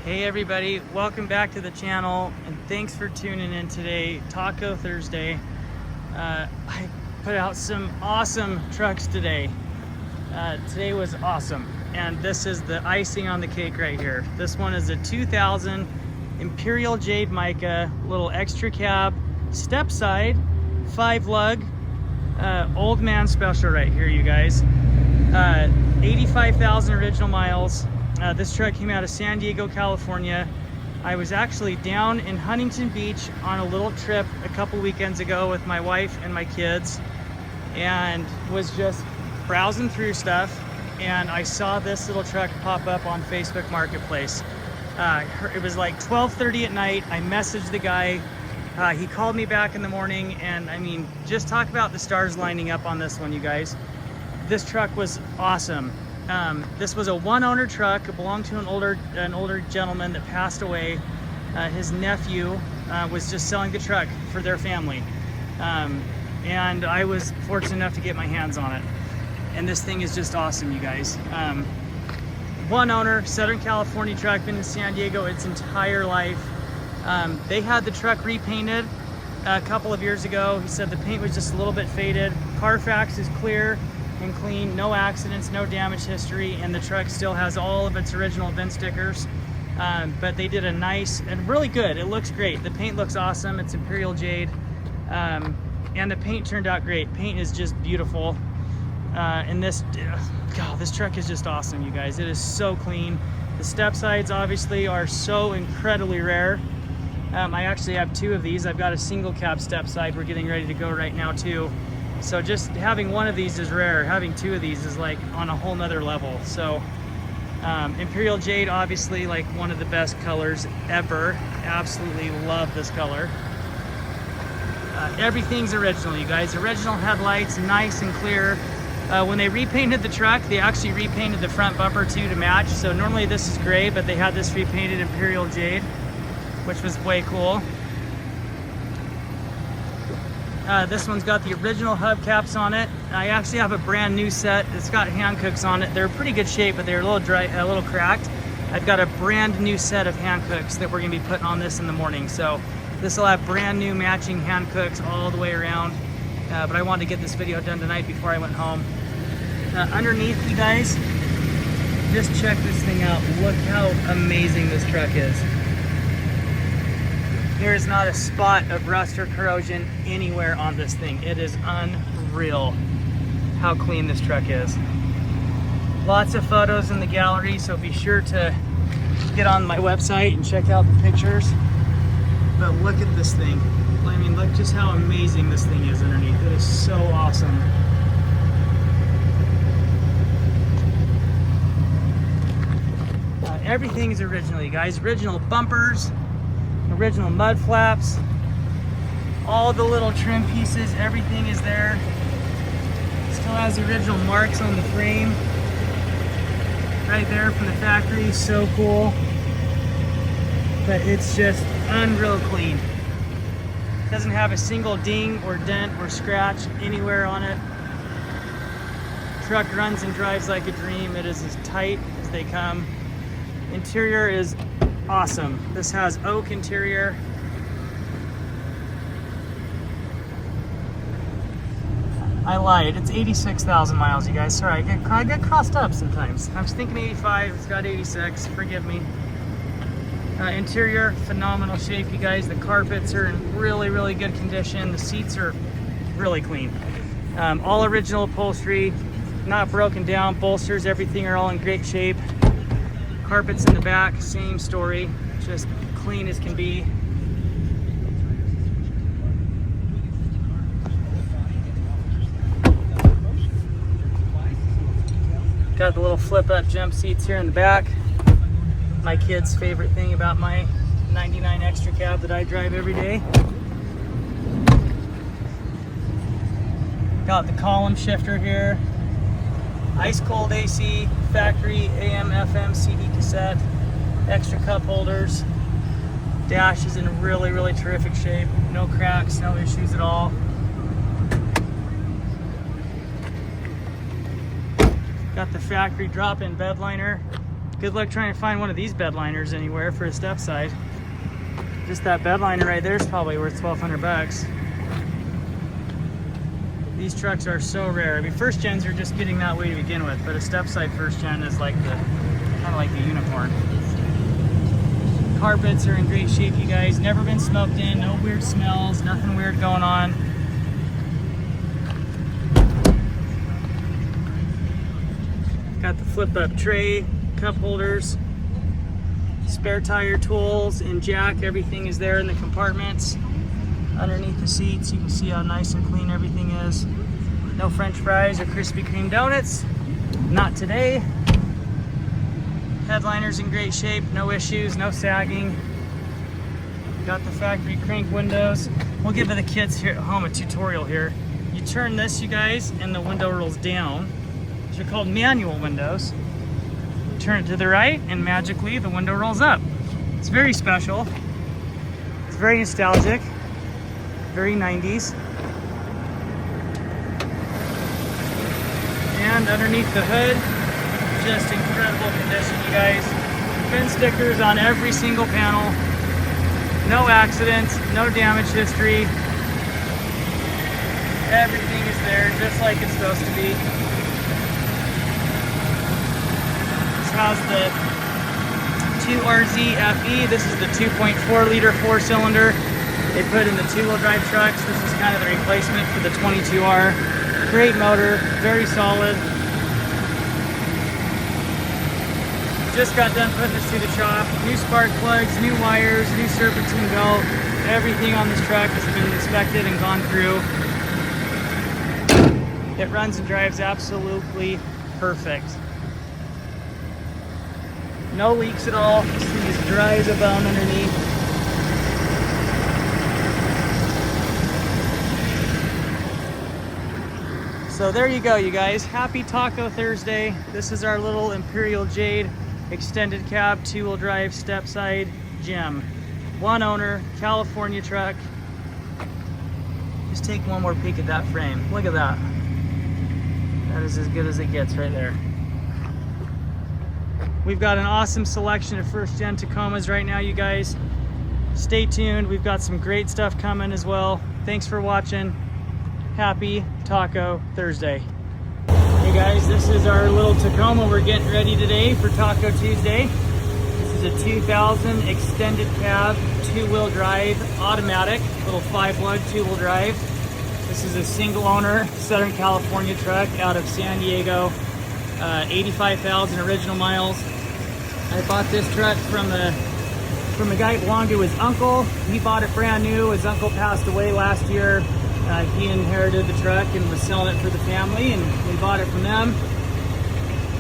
Hey everybody, welcome back to the channel and thanks for tuning in today. Taco Thursday. I put out some awesome trucks today. Today was awesome, and this is the icing on the cake right here. This one is a 2000 Imperial Jade Mica, little extra cab, Stepside, 5-lug, old man special right here, you guys. 85,000 original miles. This truck came out of San Diego, California. I was actually down in Huntington Beach on a little trip a couple weekends ago with my wife and my kids, and was just browsing through stuff, and I saw this little truck pop up on Facebook Marketplace. It was like 12:30 at night. I messaged the guy. He called me back in the morning, and I mean, just talk about the stars lining up on this one, you guys. This truck was awesome. This was a one-owner truck. It belonged to an older gentleman that passed away. His nephew was just selling the truck for their family, and I was fortunate enough to get my hands on it. And this thing is just awesome, you guys. One owner, Southern California truck, been in San Diego its entire life. They had the truck repainted a couple of years ago. He said the paint was just a little bit faded. Carfax is clear and clean, no accidents, no damage history, and the truck still has all of its original VIN stickers. But they did a nice and really good. It looks great. The paint looks awesome. It's Imperial Jade, and the paint turned out great. Paint is just beautiful. And this truck is just awesome, you guys. It is so clean. The step sides obviously are so incredibly rare. I actually have two of these. I've got a single cab step side we're getting ready to go right now too. So just having one of these is rare. Having two of these is like on a whole nother level. So Imperial Jade, obviously like one of the best colors ever. Absolutely love this color. Everything's original, you guys. Original headlights, nice and clear. When they repainted the truck, they actually repainted the front bumper too to match. So normally this is gray, but they had this repainted Imperial Jade, which was way cool. This one's got the original hubcaps on it. I actually have a brand new set. It's got hand cooks on it. They're pretty good shape, but they're a little dry, a little cracked. I've got a brand new set of hand cooks that we're gonna be putting on this in the morning. So this will have brand new matching hand cooks all the way around. But I wanted to get this video done tonight before I went home. Underneath, you guys, just check this thing out. Look how amazing this truck is. There is not a spot of rust or corrosion anywhere on this thing. It is unreal how clean this truck is. Lots of photos in the gallery, so be sure to get on my website and check out the pictures. But look at this thing. I mean, look just how amazing this thing is underneath. It is so awesome. Everything is original, you guys. Original bumpers, original mud flaps, all the little trim pieces, everything is there. Still has the original marks on the frame right there from the factory. So cool. But it's just unreal clean. Doesn't have a single ding or dent or scratch anywhere on it. Truck runs and drives like a dream. It is as tight as they come. Interior is awesome. This has oak interior. I lied, it's 86,000 miles, you guys. Sorry, I get crossed up sometimes. I was thinking 85, it's got 86, forgive me. Interior, phenomenal shape, you guys. The carpets are in really, really good condition. The seats are really clean. All original upholstery, not broken down. Bolsters, everything are all in great shape. Carpets in the back, same story, just clean as can be. Got the little flip-up jump seats here in the back. My kid's favorite thing about my 99 extra cab that I drive every day. Got the column shifter here. Ice cold AC, factory AM, FM, CD cassette, extra cup holders. Dash is in really, really terrific shape. No cracks, no issues at all. Got the factory drop-in bed liner. Good luck trying to find one of these bed liners anywhere for a Stepside. Just that bed liner right there is probably worth 1,200 bucks. These trucks are so rare. I mean, first gens are just getting that way to begin with, but a Stepside first gen is like the kind of like the unicorn. Carpets are in great shape, you guys. Never been smoked in, no weird smells, nothing weird going on. Got the flip up tray, cup holders, spare tire tools and jack. Everything is there in the compartments. Underneath the seats, you can see how nice and clean everything is. No French fries or Krispy Kreme donuts. Not today. Headliner's in great shape, no issues, no sagging. Got the factory crank windows. We'll give the kids here at home a tutorial here. You turn this, you guys, and the window rolls down. These are called manual windows. Turn it to the right, and magically the window rolls up. It's very special. It's very nostalgic. Very 90s. And underneath the hood, just incredible condition, you guys. Fin stickers on every single panel. No accidents, no damage history. Everything is there just like it's supposed to be. This has the 2RZ-FE. This is the 2.4 liter 4-cylinder. They put in the 2-wheel drive trucks. This is kind of the replacement for the 22R. Great motor, very solid. Just got done putting this through the shop. New spark plugs, new wires, new serpentine belt. Everything on this truck has been inspected and gone through. It runs and drives absolutely perfect. No leaks at all. This thing is dry as a bone underneath. So there you go, you guys. Happy Taco Thursday. This is our little Imperial Jade extended cab 2-wheel drive Stepside gem. One owner, California truck. Just take one more peek at that frame. Look at that. That is as good as it gets right there. We've got an awesome selection of first gen Tacomas right now, you guys. Stay tuned. We've got some great stuff coming as well. Thanks for watching. Happy Taco Thursday. Hey guys, this is our little Tacoma we're getting ready today for Taco Tuesday. This is a 2000 extended cab, 2-wheel drive, automatic, little 5-lug 2-wheel drive. This is a single owner Southern California truck out of San Diego, 85,000 original miles. I bought this truck from a guy that belonged to his uncle. He bought it brand new. His uncle passed away last year. He inherited the truck and was selling it for the family, and we bought it from them.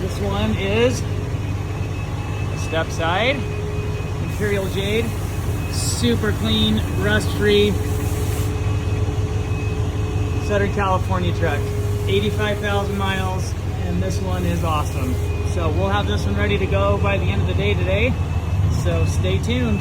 This one is a Stepside, Imperial Jade, super clean, rust-free, Southern California truck, 85,000 miles, and this one is awesome. So we'll have this one ready to go by the end of the day today, so stay tuned.